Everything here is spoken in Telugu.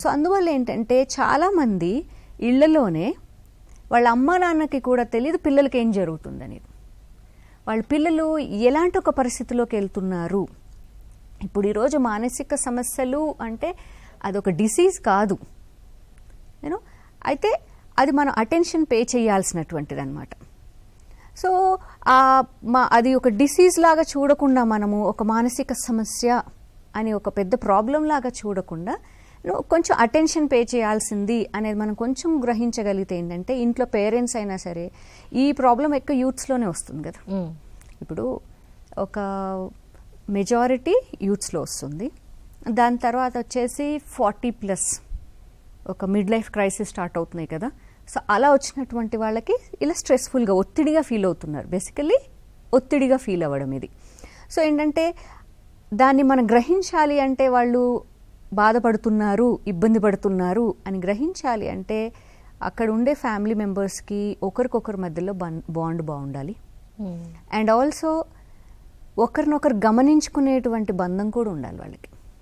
సో అందువల్ల ఏంటంటే చాలామంది ఇళ్లలోనే వాళ్ళ అమ్మ నాన్నకి కూడా తెలియదు పిల్లలకి ఏం జరుగుతుందని. వాళ్ళ పిల్లలు ఎలాంటి ఒక పరిస్థితిలోకి వెళ్తున్నారు. ఇప్పుడు ఈరోజు మానసిక సమస్యలు అంటే అదొక డిసీజ్ కాదు, యూనో, అయితే అది మనం అటెన్షన్ పే చేయాల్సినటువంటిది అనమాట. సో అది ఒక డిసీజ్ లాగా చూడకుండా మనము ఒక మానసిక సమస్య అని ఒక పెద్ద ప్రాబ్లం లాగా చూడకుండా కొంచెం అటెన్షన్ పే చేయాల్సింది అనేది మనం కొంచెం గ్రహించగలిగితే ఏంటంటే ఇంట్లో పేరెంట్స్ అయినా సరే ఈ ప్రాబ్లం ఎక్కువ యూత్స్లోనే వస్తుంది కదా. ఇప్పుడు ఒక మెజారిటీ యూత్స్లో వస్తుంది, దాని తర్వాత వచ్చేసి 40+ ఒక మిడ్ లైఫ్ క్రైసిస్ స్టార్ట్ అవుతున్నాయి కదా. సో అలా వచ్చినటువంటి వాళ్ళకి ఇలా స్ట్రెస్ఫుల్గా ఒత్తిడిగా ఫీల్ అవుతున్నారు. బేసికల్లీ ఒత్తిడిగా ఫీల్ అవ్వడం ఇది. సో ఏంటంటే దాన్ని మనం గ్రహించాలి అంటే వాళ్ళు బాధపడుతున్నారు, ఇబ్బంది పడుతున్నారు అని గ్రహించాలి అంటే అక్కడ ఉండే ఫ్యామిలీ మెంబర్స్కి ఒకరికొకరి మధ్యలో బాండ్ బాగుండాలి. అండ్ ఆల్సో ఒకరినొకరు గమనించుకునేటువంటి బంధం కూడా ఉండాలి వాళ్ళకి.